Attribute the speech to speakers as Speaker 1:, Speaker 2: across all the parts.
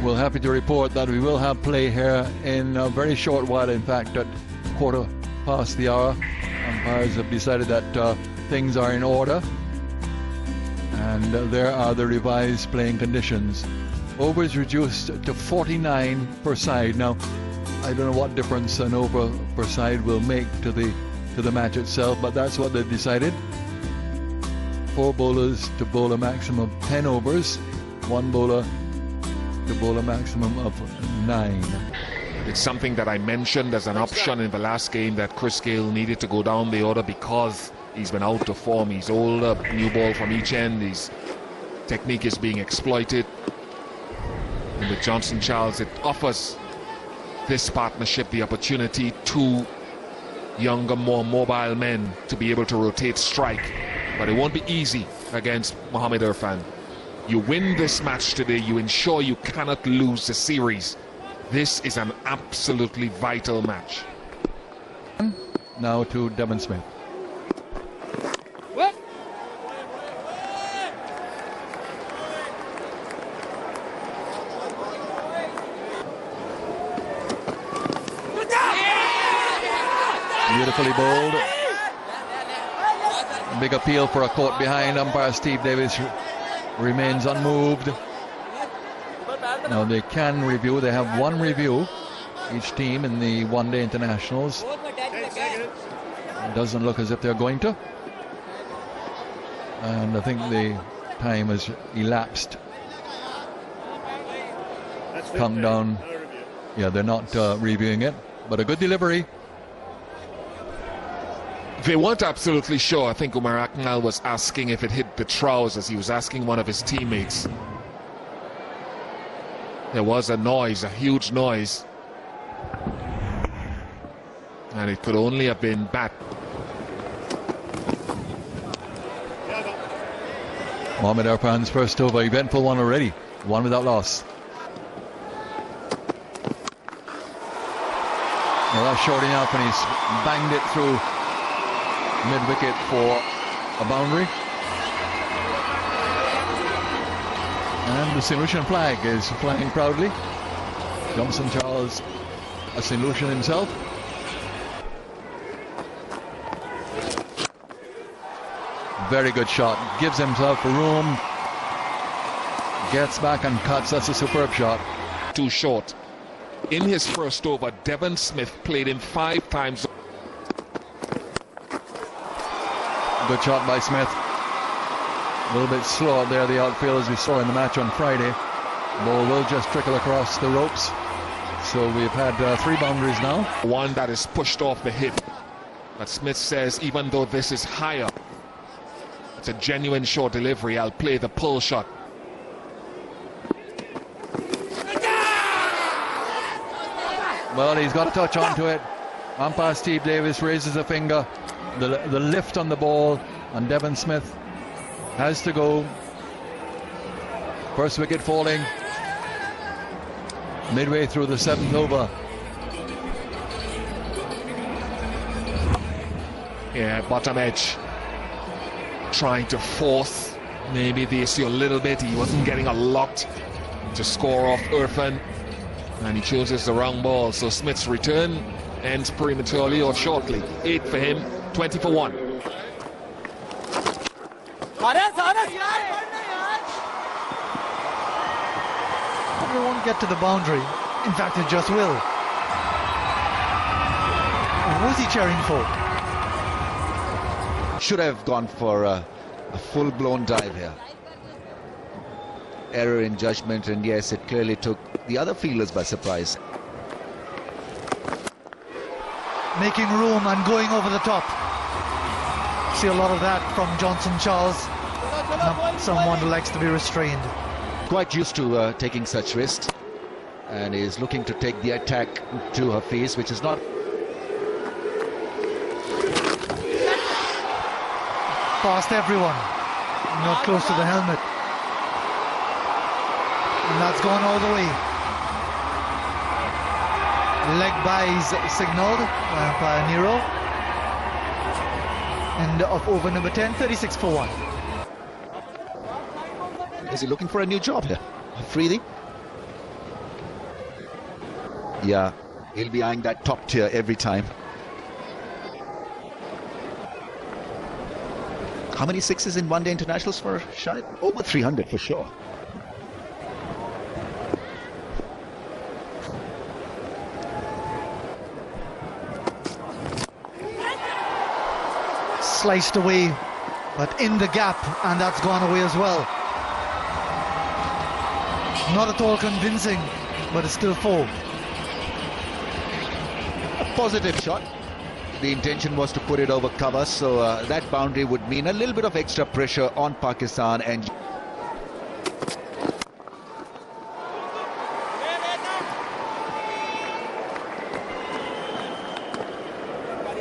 Speaker 1: We're happy to report that we will have play here in a very short while. In fact, at 1/4 the hour, umpires have decided that things are in order, and there are the revised playing conditions. Overs reduced to 49 per side. Now, I don't know what difference an over per side will make to the match itself, but that's what they've decided. 4 bowlers to bowl a maximum of 10 overs, 1 bowler to bowl a maximum of 9.
Speaker 2: It's something that I mentioned as an option in the last game, that Chris Gayle needed to go down the order because he's been out of form. He's older, new ball from each end, his technique is being exploited. And with Johnson Charles, it offers this partnership the opportunity, 2 younger, more mobile men, to be able to rotate strike. But it won't be easy against Mohamed Irfan. You win this match today, you ensure you cannot lose the series. This is an absolutely vital match.
Speaker 1: Now to Devon Smith. Beautifully bowled. Big appeal for a caught behind. Umpire Steve Davis remains unmoved. Now they can review. They have 1 review, each team in the one-day internationals. It doesn't look as if they're going to. And I think the time has elapsed. Countdown. Yeah, they're not reviewing it, but a good delivery.
Speaker 2: They weren't absolutely sure. I think Umar Akmal was asking if it hit the trousers. He was asking one of his teammates. There was a noise, a huge noise. And it could only have been bat.
Speaker 1: Mohamed Irfan's first over, eventful one already. 1 without loss. Well, that's short enough, and he's banged it through mid-wicket for a boundary. And the St. Lucian flag is flying proudly. Johnson Charles, a St. Lucian himself. Very good shot. Gives himself room. Gets back and cuts. That's a superb shot.
Speaker 2: Too short. In his first over, Devon Smith played him 5 times.
Speaker 1: Good shot by Smith. A little bit slow out there, the outfield, as we saw in the match on Friday. Ball will just trickle across the ropes. So we've had 3 boundaries now.
Speaker 2: One that is pushed off the hip. But Smith says, even though this is higher, it's a genuine short delivery. I'll play the pull shot.
Speaker 1: Well, he's got to touch onto it. Umpire Steve Davis raises a finger. The lift on the ball, and Devon Smith has to go. First wicket falling midway through the 7th over.
Speaker 2: Yeah, bottom edge. Trying to force maybe the issue a little bit. He wasn't getting a lot to score off Irfan, and he chooses the wrong ball. So Smith's return ends prematurely or shortly. 8 for him, 20 for 1.
Speaker 3: It won't get to the boundary. In fact, it just will. Who's he cheering for?
Speaker 4: Should have gone for a full-blown dive here. Error in judgment, and yes, it clearly took the other fielders by surprise.
Speaker 3: Making room and going over the top. See a lot of that from Johnson Charles. Not someone who likes to be restrained.
Speaker 4: Quite used to taking such risks, and is looking to take the attack to her face, which is not.
Speaker 3: Past everyone, not close to the helmet. And that's gone all the way. Leg byes signalled by Nero. End of over number 10, 36 for 1.
Speaker 4: Is he looking for a new job here? Freely? Yeah, he'll be eyeing that top tier every time. How many sixes in one-day internationals for Shahid? Over 300 for sure.
Speaker 3: Sliced away, but in the gap, and that's gone away as well. Not at all convincing, but it's still 4.
Speaker 4: A positive shot. The intention was to put it over cover, so that boundary would mean a little bit of extra pressure on Pakistan. And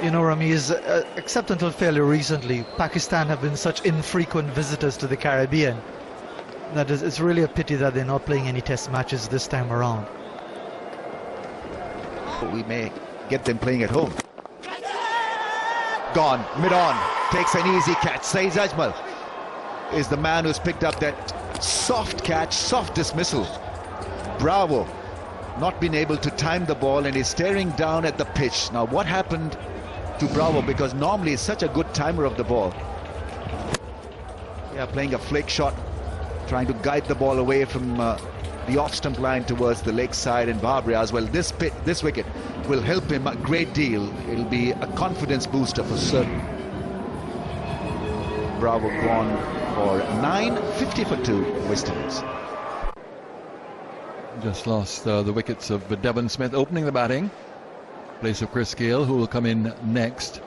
Speaker 3: you know, Ramiz, except until fairly recently, Pakistan have been such infrequent visitors to the Caribbean that it's really a pity that they're not playing any test matches this time around.
Speaker 4: we may get them playing at home. Gone, mid-on, takes an easy catch. Saeed Ajmal is the man who's picked up that soft catch, soft dismissal. Bravo, not been able to time the ball and is staring down at the pitch. Now what happened to Bravo, because normally he's such a good timer of the ball. Yeah, playing a flick shot, trying to guide the ball away from the off-stump line towards the leg side, and Barbary as well. This wicket will help him a great deal. It'll be a confidence booster for certain. Bravo gone for 9, 50 for 2, West Indies.
Speaker 1: Just lost the wickets of Devon Smith opening the batting. Place of Chris Gayle, who will come in next.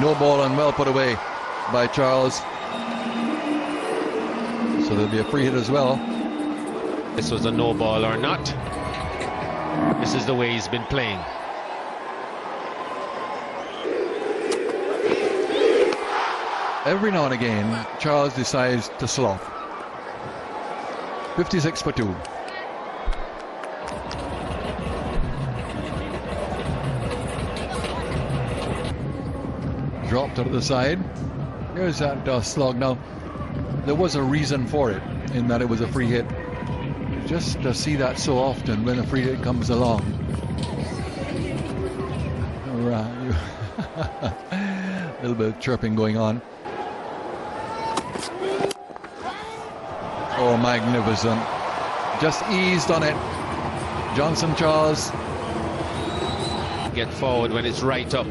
Speaker 1: No ball and well put away by Charles. So there'll be a free hit as well.
Speaker 5: This was a no ball or not. This is the way he's been playing.
Speaker 1: Every now and again, Charles decides to slop. 56 for 2. Dropped to the side. Here's that slog. Now, there was a reason for it, in that it was a free hit. Just to see that so often when a free hit comes along. A little bit of chirping going on. Oh, magnificent. Just eased on it. Johnson Charles.
Speaker 5: Get forward when it's right up.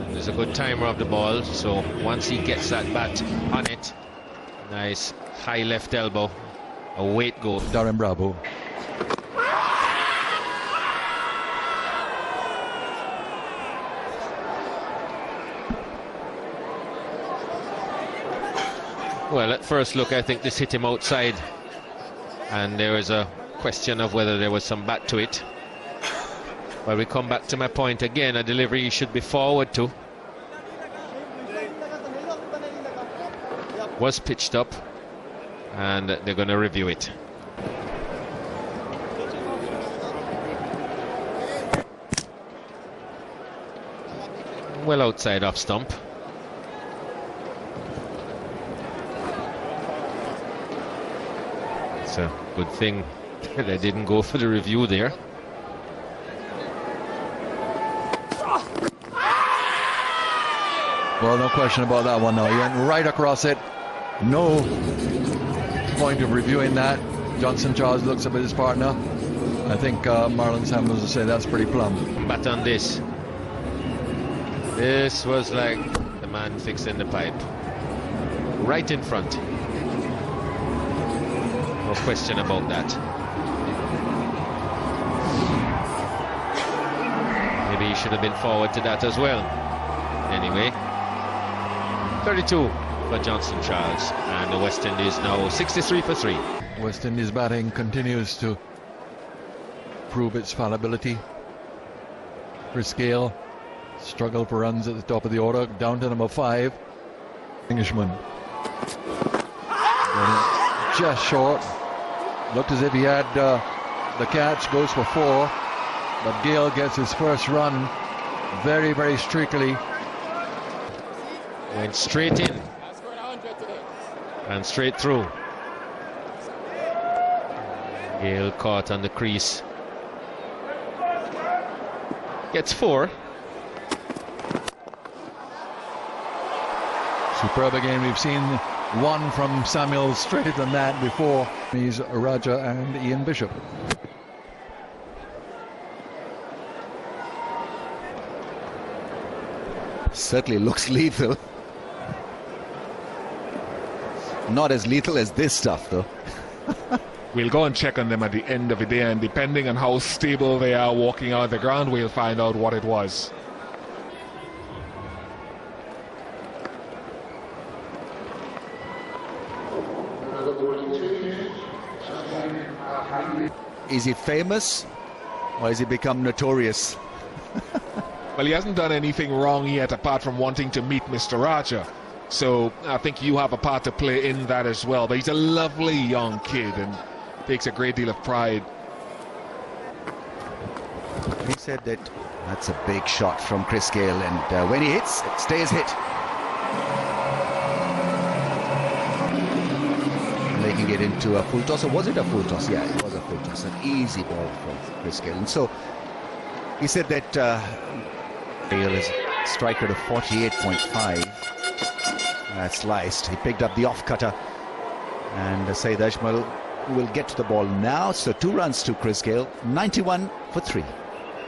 Speaker 5: There's a good timer of the ball, so once he gets that bat on it, nice high left elbow, a weight goal.
Speaker 1: Darren Bravo.
Speaker 5: Well, at first look, I think this hit him outside, and there is a question of whether there was some bat to it. But we come back to my point again, a delivery should be forward to. Was pitched up, and they're going to review it. Well outside off stump. It's a good thing they didn't go for the review there.
Speaker 1: Well, no question about that one now. He went right across it. No point of reviewing that. Johnson Charles looks up at his partner. I think Marlon Samuels will say that's pretty plumb.
Speaker 5: But on this was like the man fixing the pipe. Right in front. No question about that. Maybe he should have been forward to that as well. Anyway, 32 for Johnson Charles, and the West Indies now 63 for 3.
Speaker 1: West Indies batting continues to prove its fallibility. Chris Gayle struggled for runs at the top of the order, down to number 5. Englishman. Just short. Looked as if he had the catch, goes for 4. But Gayle gets his first run very, very streakily.
Speaker 5: Went straight in and straight through. Gale caught on the crease. Gets 4.
Speaker 1: Superb again. We've seen one from Samuel straighter than that before. He's Raja and Ian Bishop.
Speaker 4: Certainly looks lethal. Not as lethal as this stuff, though.
Speaker 2: We'll go and check on them at the end of the day, and depending on how stable they are walking out of the ground, we'll find out what it was.
Speaker 4: Is he famous or has he become notorious?
Speaker 2: Well, he hasn't done anything wrong yet apart from wanting to meet Mr. Raja. So I think you have a part to play in that as well. But he's a lovely young kid and takes a great deal of pride.
Speaker 4: He said that that's a big shot from Chris Gale, and when he hits, it stays hit. Making it into a full toss, or was it a full toss? Yeah, it was a full toss. An easy ball from Chris Gale. And so he said that Gale is a striker of 48.5. Sliced. He picked up the off cutter, and Saeed Ajmal will get to the ball now. So 2 runs to Chris Gale, 91 for 3.